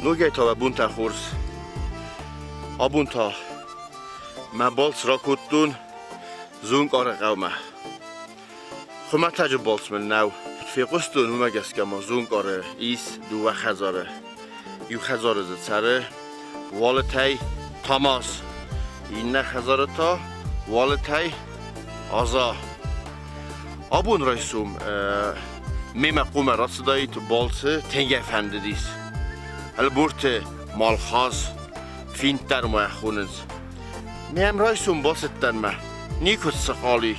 Nuge ta bunta khurs. Abunta. Ma balts rakutun Zonkъары hъумă. Хъумăтаҷы balts men now. Fiqustun humagaskama Zonkъары is du khazare. Yu khazare zare. Walatay Tamas. Inna khazare ta walatay aza. Abun raisum meme qume rasdayt balцы tenge efendidis. Elburte malkhaz finter moyakhunens. Mem raisum balsıttan ma. Nikut sakhali.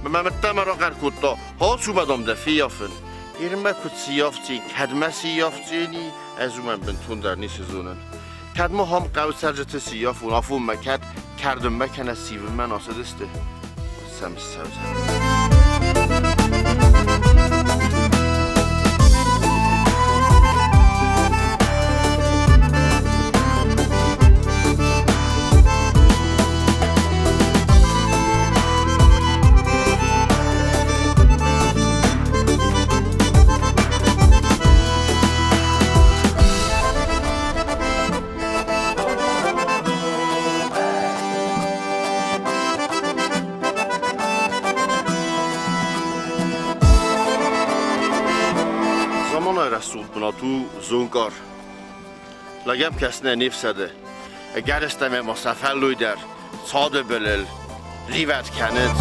Mamatta maragar kutta. Ha subadam da fiafın. İrme kut siyafçi, kadme siyafçini azumam ben tundar nis zonan. Kadme ham qavsarjete siyafun afun makat kardum makana sivim men asadiste. Sam savza. رسول بنا تو زونکъар لگم کسنه نفسده اگر استمه ما سفر لوی در ساده بلل ریوت کند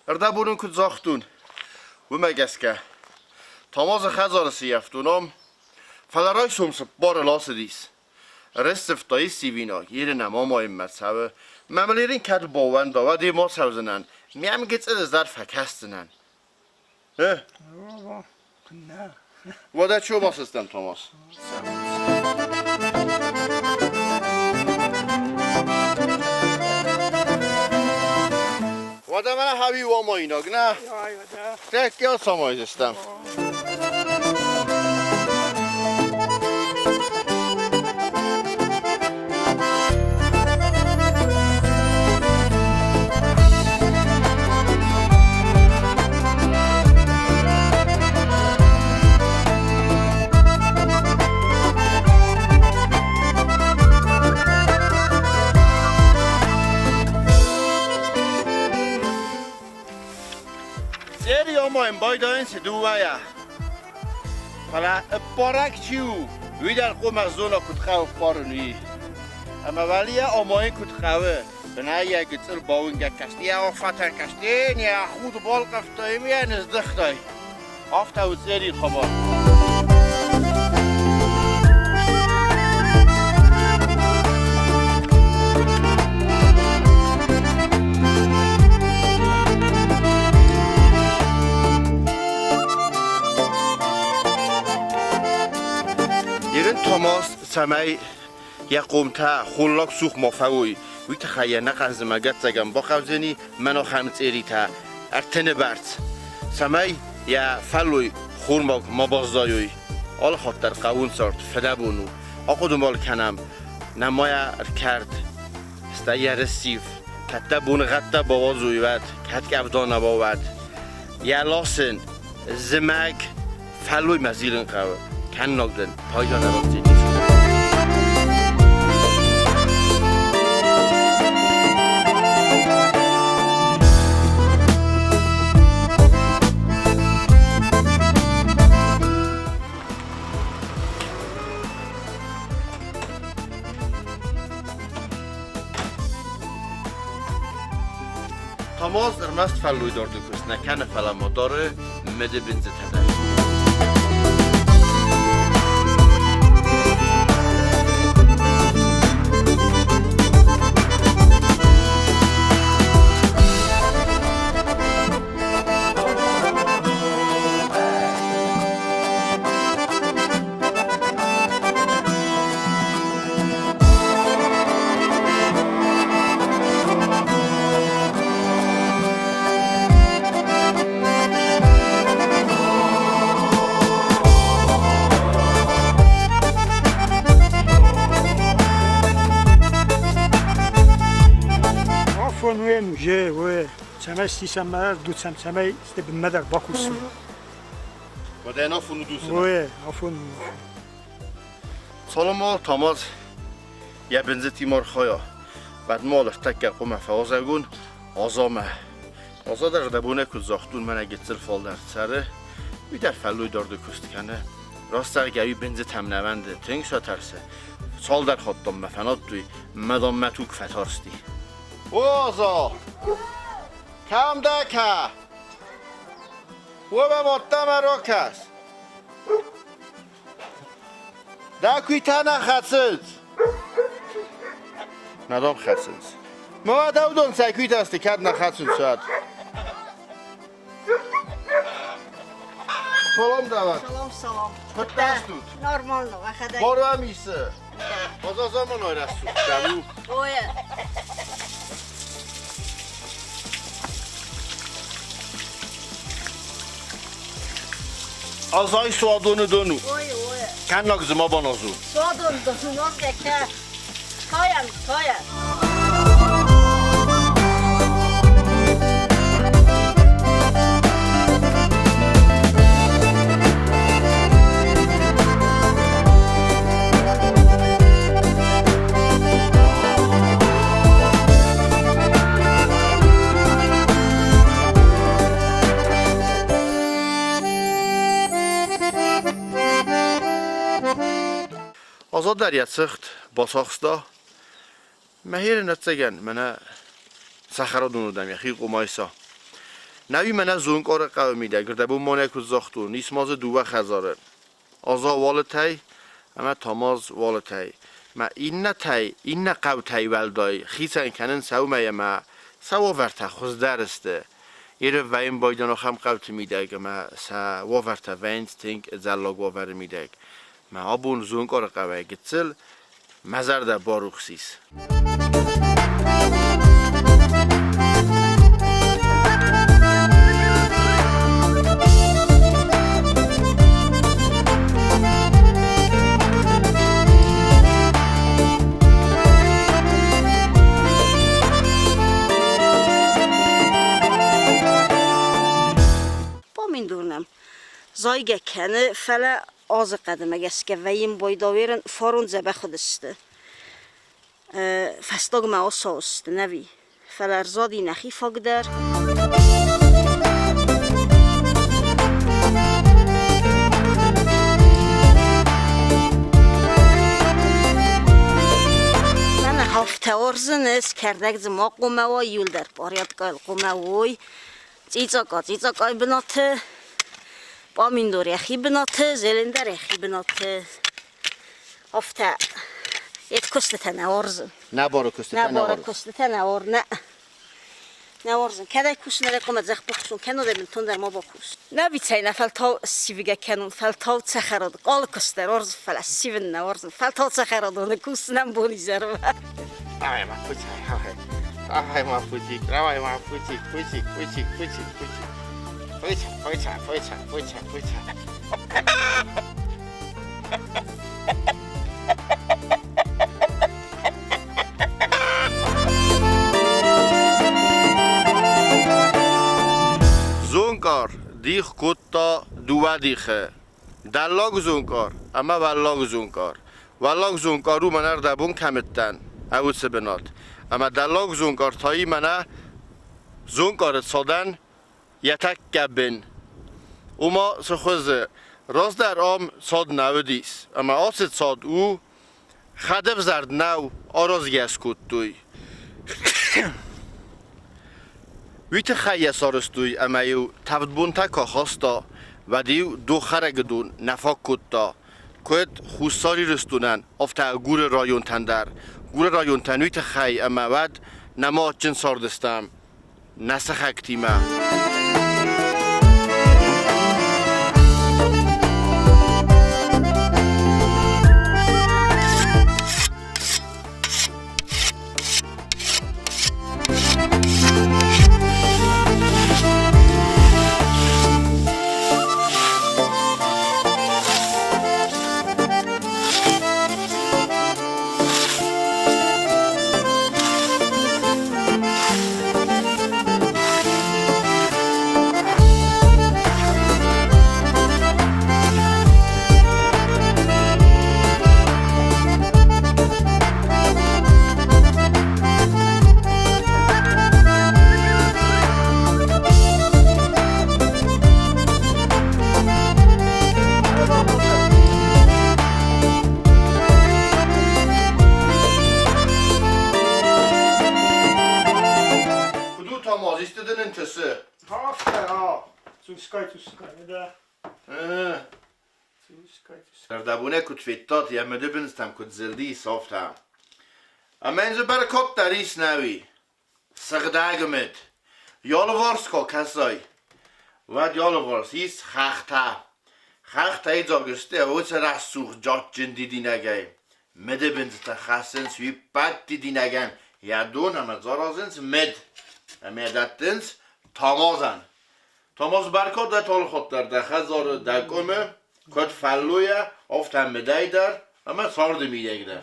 Erda bunun kutzaktun. Umegeske. Tamaz khazarsi yaftunam. Falaray somsa bar lasidis. Restftay sivina. Yerine mama immetsawe. Memlerin kad bawanda ve de masavzanan. Miyam gitse zarf kastinan. He? Vada çoba sistem Tamaz. Vada bana havi vama inak ne? Tek ya samayız istem. این باید این سدویا. حالا پارک چیو؟ ویدار خو مزونا کت خو پارنی. اما ولی آمای کت خوه. بنای گتر باونگ کشتی یا فتر کشتی یا خود بال قفتای میان ازدختای. آفتا و زری خبر. تماس سمای یقومتا خلاق سوخ مفوی وقت خیلی نقص مگت زگم با خوزنی منو خمس ایریتا ارتن برد سمای یا فلوی خورماگ مبازدایوی آل خاطر قوون سرد فده بونو آقا دنبال کنم نمایا کرد استایی رسیف کتا بون غتا بوازوی ود کت گفدان نباود یا لاسن زمگ فلوی مزیلن قوه کن نگدن پایان راستی Tamaz ارمست فلوی دارد کس نکنه فلا مداره مده بنزه تدر جه و چمه سیسم مدر دو چمه است به مدر باکوسو و دینا فونو دوسته و افون سالما تاماز یه بنزه تیمار خوایا بعد مال تکر قوم فوازگون آزامه آزا در دبونه که زاختون من اگه تل فال در سره وی در فلوی دارده کست کنه راست در گوی بنزه تم نونده تنگ شا ترسه سال در خود دام مفنات دوی مدام متوک فتارستی او آزا کم دکه و به مطمئن را کس دکوی تا نخصد ندام خصد ما دودون سکوی دسته کد نخصد شد سلام دعوت سلام خود دست دود نرمال نو اخدا بارو هم ایسه بازا زمان های رسول دلو اوه آزای سوادون دونو اوه کن ناگز ما با نازو سوادون دونو که کایم آزاد در یه سخت با ساخستا مهیر نتسگن منه سخرا دونودم یخی قمایسا نوی منه زونکار قومی ده گرده بو مانه کود زاختو نیس ماز دوه خزاره آزا والتای اما تاماز والتای ما این تای این قو تای ولدای خیسن کنن سو ما سو ورته خوز درسته ایره وین بایدانو خم قوت میده ما سو ورته وین تینک زلاگ واور میده ما آبون زونکار قوی گتسل مزر در باروخسیس با من دورنم زایگه کنه فلا آز قدم اگه که ویم بایداویرن فارون زبه خودسته فستاگ ما آساست نوی فلرزادی نخی فاگ در من هفته ارزن است کردک زما قومه و یول در باریدگاه قومه وی چیزا بناته با من دور یخی بناته زلندر یخی بناته هفته یک کشته نوارزن نه بارو کشته بارو کشته نوار نه نوارزن کدای کش نره قومت زخ بخشون کنو دبن تون در ما با کش نه بیچای نفل تا سیوگه کنون فل تا چخراد قال کشته رارز فل سیون نوارزن فل تا چخراد اون کش نم بونی زرو آهای ما پوچی آهای ما پوچی روای ما پوچی زونکار دیخ کتا دو دیخه دلاغ زونکار اما ولاغ زونکار ولاغ زونکارو منر دبون کمتن او سبنات اما دلاغ زونکار تایی منه زونکار سادن یتک گبن اوما سخوزه راست در آم ساد نو دیس اما آسد ساد او خدف زرد نو آراز گس کود دوی ویت خیه سارستوی اما یو تفت بونتا که خواستا و دیو دو خرگدون نفاق کود دا که خوستاری رستونن افتا گور رایون تندر گور رایون تنویت خی اما ود نما چن ساردستم نسخ اکتیمه Thomas, istedin intressi? Hafta, tuskaj, da. Sardabune kut fittat, ja med dubbenstam kut zildi softa. Amen ze barakot dar is nawi. Sagdagemet. Jolvarsko kasai. Vad jolvars is khachta. Khachta izoguste otsara such jotjin didinagay. Med dubbenstam khasen swipat didinagan. Ja don am zarazens med. Amedattens tamazan. Thomas barakot da tol khotlar da khazar da kome. Kut falloya oftam medaider. Ama sardı midegder.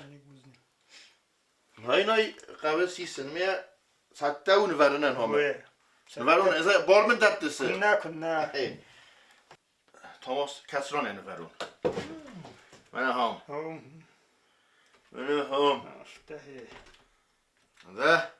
Hayır, kahvesi sinmeye satta univernen hamı. Univernen, eze barmen tatlısı. Kunna. Thomas kasran univernen. Bana ham. Bana ham. Da.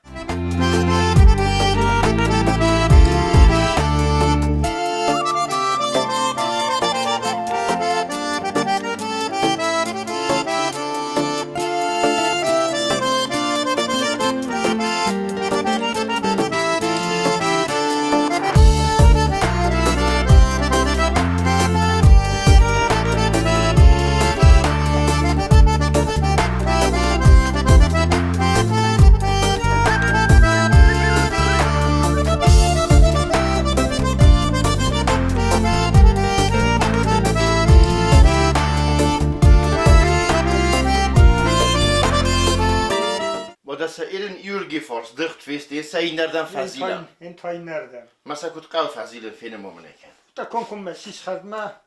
Fors dicht fest, je zei nereden fazilen. In twee nereden. Maar ze kut kal fazilen vinden momeneken. Da kom met sis khadma.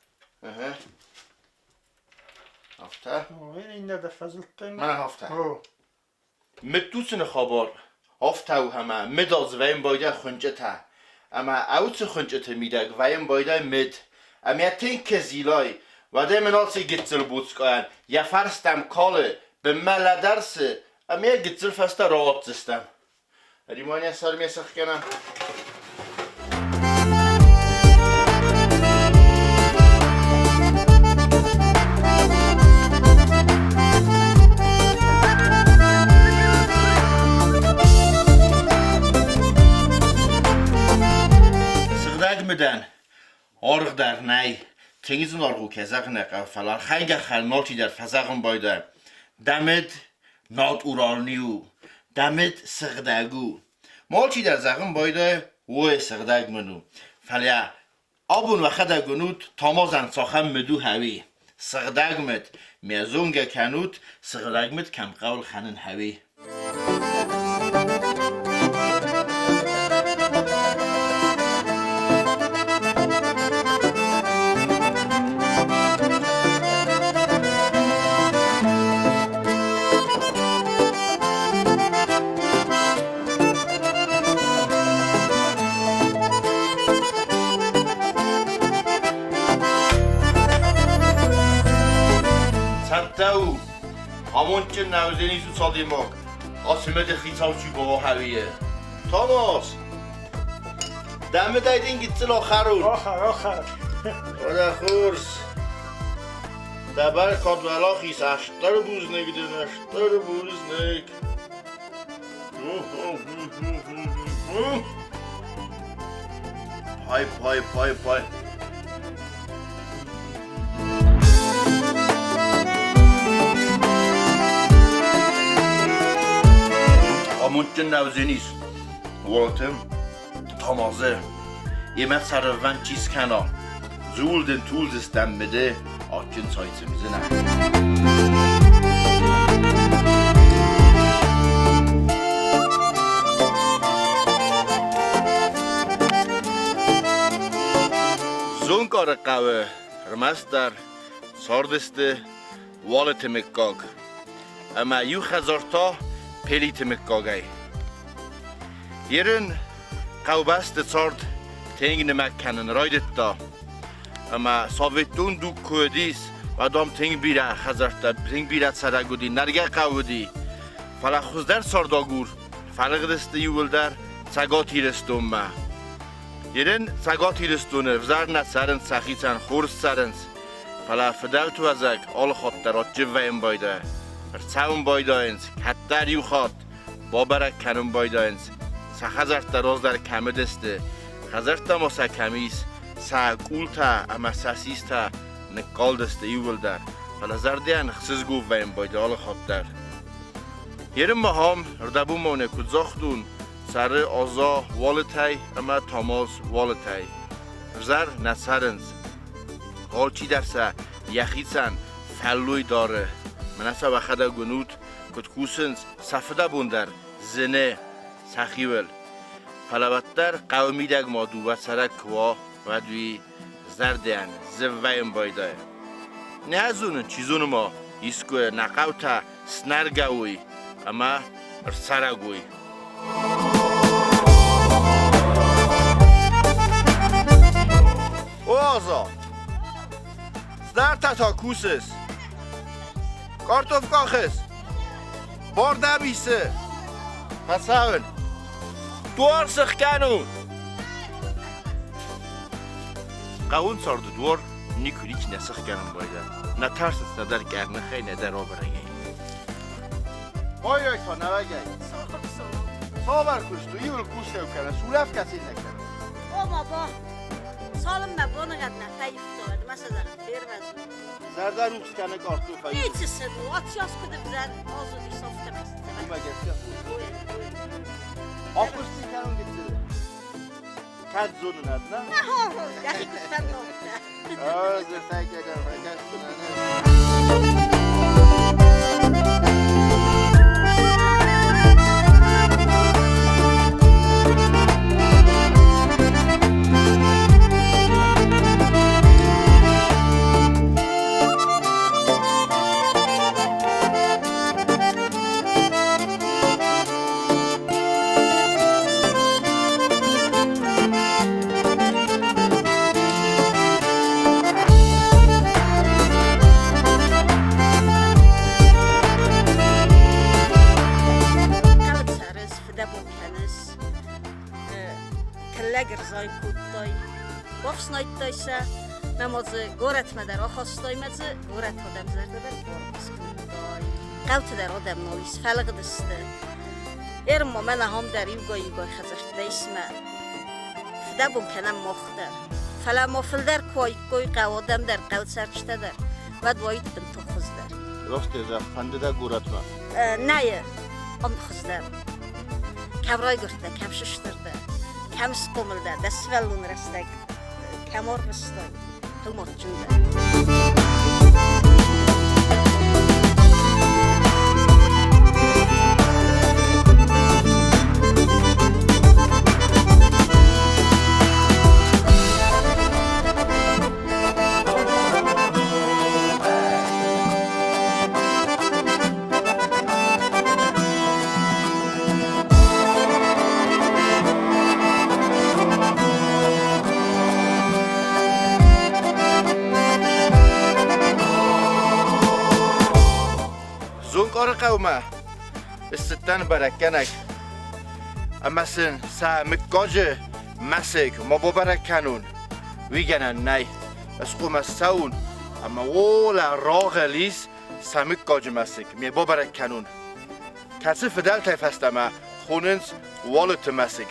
Hafta. این نده فضل قیم. من هفته. متوسن خبر. هفته و همه مداز ویم باید خنجه تا. اما اوت خنجه تا میدگ ویم باید مد. اما تین کزیلای و ده مناسی گتزل بودسکاین. یا فرستم کاله به ملدرسه. اما یه گتزل فسته راحت زستم. ریمانی سر میسخ کنم. Midden, org daar nee, tingen orgu kezagn falan, khayga khal noti der fazagn boyda, damit not uralniu, damit sirdagu, molti der zagn boyda, wo sirdag menu, falya, abun wa khadagunut tamazan sakham medu hawi, sirdag mit, mezunga kanut, sirdag mit kam qawl khanen hawi. Sattau, amonçın navzeni su sadimak, asime de xitavçı baba haviye. Thomas, deme daydin gitsin axarun. آخر. Oda xurs. Dabar kadvala xis aştlar buznek din aştlar buznek. Hay. Amonçın navzeniz. Voltem, Thomas'e. Yemek sarıvan çiz kana. Zulden tools istemede. Akın saytımızın. Zonkъары qavı, rmastar, sardiste, waletemekag. Ama yu khazarta pelitemekagay. Yerin qavbast sard tengni makkanin raydetta. Ama Sovetun du Kurdis adam teng bira khazarta teng bira saragudi narga qavudi. Fala khuzdar sardagur falagdiste yuldar sagatiristuma. Yerin sagatiristune vzarna sarın saxitan khurs sarins. Fala fedaltu azak al khattarat jvaim bayda. Versaum baydayins kattar yu khat babarak kanum baydayins. سخزرت دراز در کمه دسته خزرت ما سکمیس ساقولتا اما ساسیستا نقال دسته ایول در فلزردیان خصوص گو و این بایدال خواب در یرم ما هم ردبو مونه کدزاختون سر آزا والتای اما تاماز والتای زر نسرنز غالچی درسه یخیسن فلوی داره مناسا بخدا گنود کدکوسنز سفده بوندر زنه سخیول فلوتر قومی دگ مادو و سرک کوا و دوی زردیان زویم بایده نه از اون چیزون ما ایسکوه نقاوتا سنرگوی اما سرگوی او آزا زدر تا کوسس کارتوف کاخس بارده بیسه پساون دوار سخکنون قوون سارد دوار نیکوریک نسخ کنم بایده نه ترس است نه در گرنه خیلی نه در آبرگه آی تا نوگه سابر کشتو ایول کوشه کنه سولف کسی نکنه او بابا سالم مبانه قد نفعی فتاده مثلا خیر وزن زرده روز کنه کارتوفا هیچ سنو آتیاس کده بزن آزادی صافته مست او مگه آفرستی کنون گیتیده کد زونو ند نه؟ نه ها یکی کستن نافته زرتای که اگر مگه کنه گرزای کودتای بافس نایتایسه نمازه گورت مدر آخواستای مزه گورت آدم زرده بر باربس کودتای قوت در آدم نالیس فلق دسته ایرم ما من هم در ایوگای خزشت دیسمه فده بمکنم مختر فلا مافل در کوی کوی قوادم در قوت سرچته در و دوایت بن تو خوز در راست ازا فنده در گورت ما نه آن خوز در کبرای گرده کم ششترده کم سقوملده دست ولون رستگ کمار رستگ هلمات جنده زونکار قومه استتن برکنک اما سن سامکاجه مسک ما ببرکنون ویگنن نی از قوم سون اما ولا راغلیس سامکاجه مسک می ببرکنون کسی فدال تفستما خوننس والت مسک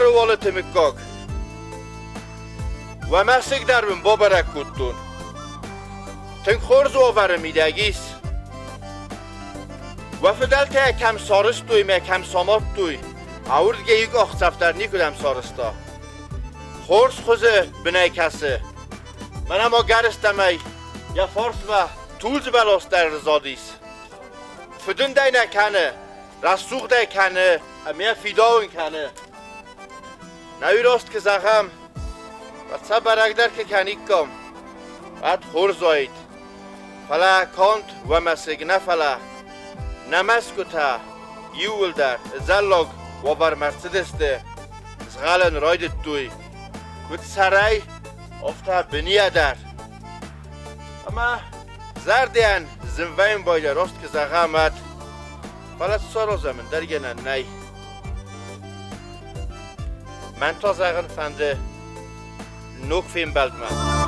Zunqъары wallet mikak. و مسک دربن با برکوتون تن خورز آور میدگیس و فدل که کم سارست توی می کم سامات توی اور دیگه یک آخصفتر نیکودم سارستا خورز خوزه بنای کسه من اما گرستمی یا فارس و طولز بلاست در رزادیس فدن دی نکنه رسوق دی کنه امیه فیداون کنه نوی راست که زخم و چه برگدر که کنیک کم بعد خور زاید فلا کانت و مسیگ نفلا نمسکتا یول در زلاگ و بر مرسدس ده زغالن راید توی کت سرای افتا بنیه در اما زردین زنوین باید راست که زغامت فلا سارا زمین در گنه نی من تا زغن فنده نوک فیم بلد من